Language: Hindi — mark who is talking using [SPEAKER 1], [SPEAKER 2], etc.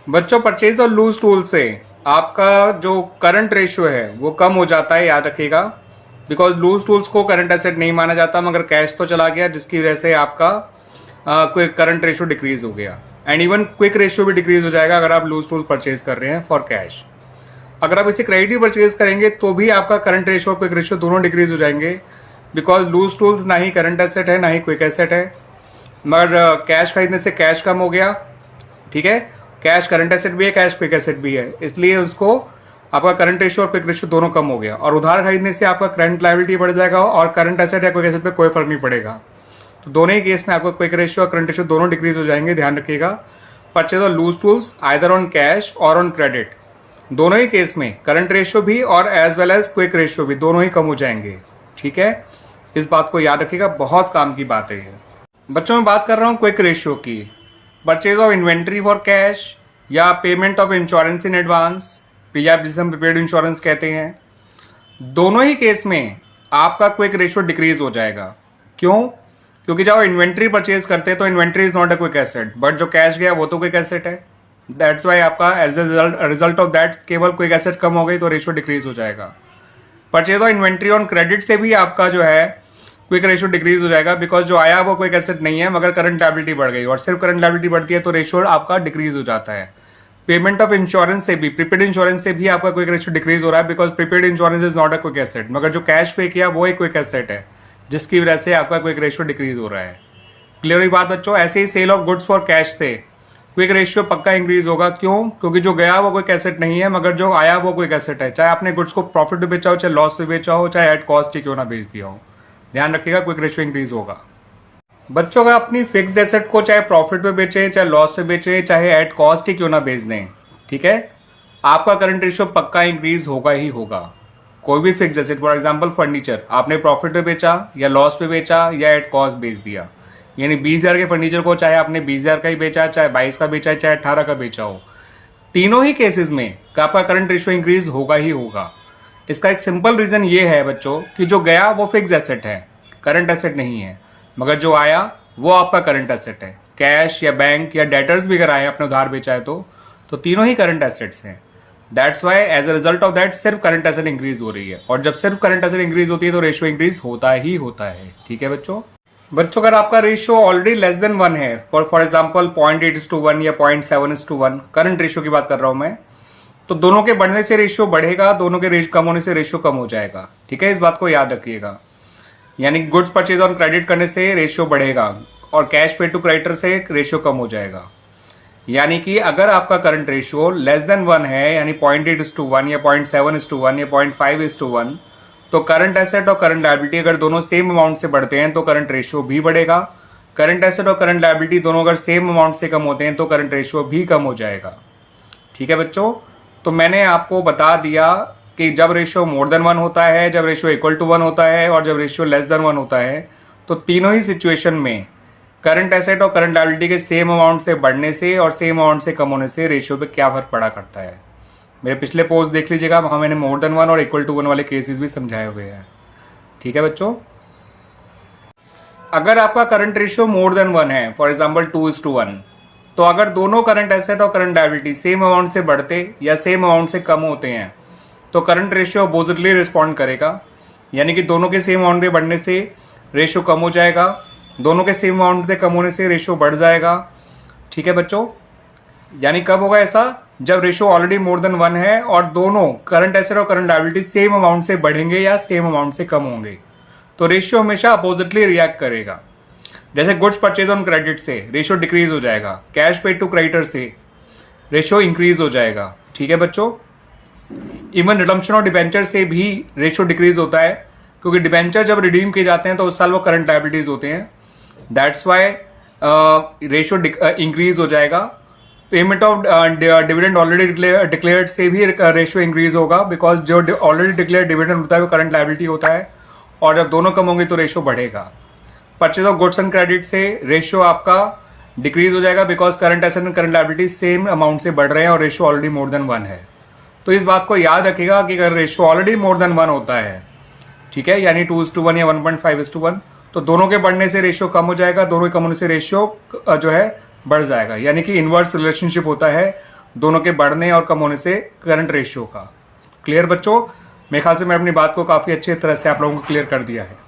[SPEAKER 1] बच्चों परचेज और लूज टूल से आपका जो करंट रेशियो है वो कम हो जाता है, याद रखिएगा। बिकॉज लूज टूल्स को करंट एसेट नहीं माना जाता, मगर कैश तो चला गया जिसकी वजह से आपका कोई करंट रेशियो डिक्रीज हो गया। एंड इवन क्विक रेशियो भी डिक्रीज हो जाएगा अगर आप लूज टूल परचेज कर रहे हैं फॉर कैश। अगर आप इसे क्रेडिट परचेज करेंगे तो भी आपका करंट रेशियो और क्विक रेशियो दोनों डिक्रीज हो जाएंगे। बिकॉज लूज टूल्स ना ही करंट एसेट है ना ही क्विक एसेट है, मगर कैश खरीदने से कैश कम हो गया। ठीक है, कैश करंट एसेट भी है, कैश क्विक एसेट भी है, इसलिए उसको आपका करंट रेशियो और क्विक रेशियो दोनों कम हो गया। और उधार खरीदने से आपका करंट लायबिलिटी बढ़ जाएगा और करंट एसेट या क्विक एसेट पे कोई फर्क नहीं पड़ेगा। तो दोनों ही केस में आपका क्विक रेशियो और करंट रेशियो दोनों डिक्रीज हो जाएंगे, ध्यान रखिएगा। Purchase of loose tools either on cash और ऑन क्रेडिट, दोनों ही केस में करंट रेशियो भी और as well as quick ratio भी दोनों ही कम हो जाएंगे। ठीक है, इस बात को याद रखिएगा, बहुत काम की बात है ये। बच्चों में बात कर रहा हूँ क्विक रेशियो की। Purchase of inventory for cash या payment of insurance in advance या जिसे हम प्रीपेड इंश्योरेंस कहते हैं, दोनों ही केस में आपका क्विक रेशियो डिक्रीज हो जाएगा। क्यों? क्योंकि जब आप इन्वेंट्री परचेज करते हैं तो inventory is not a quick asset, but जो कैश गया वो तो क्विक एसेट है। दैट्स वाई आपका as a result of that केवल क्विक एसेट कम हो गई तो रेशियो डिक्रीज हो जाएगा। Purchase of inventory on credit से भी आपका जो है क्विक रेशियो डिक्रीज हो जाएगा, बिकॉज जो आया वो क्विक एसेट नहीं है मगर करंट लायबिलिटी बढ़ गई, और सिर्फ करंट लायबिलिटी बढ़ती है तो रेशियो आपका डिक्रीज हो जाता है। पेमेंट ऑफ इंश्योरेंस से भी, प्रीपेड इंश्योरेंस से भी आपका क्विक रेशियो डिक्रीज हो रहा है, because prepaid insurance is not a quick asset, मगर जो कैश पे किया वो एक क्विक एसेट है, जिसकी वजह से आपका क्विक रेशियो डिक्रीज हो रहा है। क्लियर हुई बात बच्चों? ऐसे ही sale of goods for cash से क्विक रेशियो पक्का इंक्रीज होगा। क्यों? क्योंकि जो गया वो क्विक एसेट नहीं है मगर जो आया वो क्विक एसेट है, चाहे आपने गुड्स को प्रॉफिट में बेचा हो, चाहे लॉस से बेचा हो, चाहे एट कॉस्ट ही क्यों ना बेच दिया हो। ध्यान रखिएगा, क्विक रेशियो इंक्रीज होगा। बच्चों अगर अपनी फिक्स्ड एसेट को चाहे प्रॉफिट में बेचें, चाहे लॉस से बेचें, चाहे एट कॉस्ट ही क्यों ना बेच दें, ठीक है, आपका करंट रेशियो पक्का इंक्रीज होगा ही होगा। कोई भी fixed asset, for example furniture, आपने प्रॉफिट में बेचा या लॉस पे बेचा या एट कॉस्ट बेच दिया, यानी 20,000 के फर्नीचर को चाहे आपने 20,000 का ही बेचा, चाहे 22 का बेचा, चाहे 18 का बेचा हो, तीनों ही केसेस में आपका करंट रेशियो इंक्रीज होगा ही होगा। इसका एक सिंपल रीजन ये है बच्चों कि जो गया वो फिक्स एसेट है, करंट एसेट नहीं है, मगर जो आया वो आपका करंट एसेट है। कैश या बैंक या डेटर्स भी अगर आए अपने उधार बेचा है तो तीनों ही करंट एसेट्स हैं। That's why as a result of that सिर्फ करंट एसेट इंक्रीज हो रही है, और जब सिर्फ करंट एसेट इंक्रीज होती है तो रेशियो इंक्रीज होता ही होता है। ठीक है बच्चों अगर आपका रेशियो ऑलरेडी लेस देन 1 है, फॉर एग्जांपल 0.8:1 या 0.7:1, करंट रेशियो की बात कर रहा हूं मैं, तो दोनों के बढ़ने से रेशियो बढ़ेगा, दोनों के कम होने से रेशियो कम हो जाएगा। ठीक है, इस बात को याद रखिएगा। यानी गुड्स परचेज ऑन क्रेडिट करने से रेशियो बढ़ेगा और कैश पे टू क्रेडिटर से रेशियो कम हो जाएगा। यानी कि अगर आपका करंट रेशियो लेस देन 1 है, यानी 0.8:1 या 0.7:1 या 0.5:1, तो करंट एसेट और करंट लायबिलिटी अगर दोनों सेम अमाउंट से बढ़ते हैं तो करंट रेशियो भी बढ़ेगा। करंट एसेट और करंट लायबिलिटी दोनों अगर सेम अमाउंट से कम होते हैं तो करंट रेशियो भी कम हो जाएगा। ठीक है बच्चों, तो मैंने आपको बता दिया कि जब रेशियो मोर देन 1 होता है, जब रेशियो इक्वल टू 1 होता है और जब रेशियो लेस देन 1 होता है, तो तीनों ही सिचुएशन में करंट एसेट और करंट लायबिलिटी के सेम अमाउंट से बढ़ने से और सेम अमाउंट से कम होने से रेशियो पे क्या फर्क पड़ा करता है। मेरे पिछले पोस्ट देख लीजिएगा, वहाँ मैंने मोर देन 1 और इक्वल टू 1 वाले केसेस भी समझाए हुए हैं। ठीक है बच्चों, अगर आपका करंट रेशियो मोर देन 1 है, फॉर एग्जाम्पल 2:1, तो अगर दोनों करंट एसेट और करंट लायबिलिटी सेम अमाउंट से बढ़ते या सेम अमाउंट से कम होते हैं तो करंट रेशियो अपोजिटली रिस्पॉन्ड करेगा। यानी कि दोनों के सेम अमाउंट के बढ़ने से रेशियो कम हो जाएगा, दोनों के सेम अमाउंट के कम होने से रेशियो बढ़ जाएगा। ठीक है बच्चों, यानी कब होगा ऐसा? जब रेशियो ऑलरेडी मोर देन 1 है और दोनों करंट एसेट और करंट लायबिलिटी सेम अमाउंट से बढ़ेंगे या सेम अमाउंट से कम होंगे, तो रेशियो हमेशा अपोजिटली रिएक्ट करेगा। जैसे गुड्स परचेज ऑन क्रेडिट से रेशियो डिक्रीज हो जाएगा, कैश पेड टू क्रेडिटर से रेशियो इंक्रीज हो जाएगा। ठीक है बच्चों, इवन रिडम्पशन और डिबेंचर से भी रेशियो डिक्रीज होता है, क्योंकि डिबेंचर जब रिडीम किए जाते हैं तो उस साल वो करंट लायबिलिटीज होते हैं। दैट्स वाई रेशियो इंक्रीज हो जाएगा। Payment of dividend already declared से भी रेशियो इंक्रीज होगा, बिकॉज जो ऑलरेडी डिक्लेयर्ड डिविडेंड होता है वो करंट लायबिलिटी होता है, और जब दोनों कम होंगे तो रेशियो बढ़ेगा। Purchase of goods and credit से रेशियो आपका डिक्रीज हो जाएगा, because current asset and current liability same amount से बढ़ रहे हैं और रेशियो ऑलरेडी मोर देन 1 है। तो इस बात को याद रखिएगा कि अगर रेशियो ऑलरेडी मोर देन 1 होता है, ठीक है, यानी 2:1 या 1.5:1, तो दोनों के बढ़ने से रेशियो कम हो जाएगा, दोनों के कम होने से रेशियो जो है बढ़ जाएगा। यानी कि इनवर्स रिलेशनशिप होता है दोनों के बढ़ने और कम होने से करंट रेशियो का। क्लियर बच्चों? मेरे ख्याल से मैं अपनी बात को काफ़ी अच्छी तरह से आप लोगों को क्लियर कर दिया है।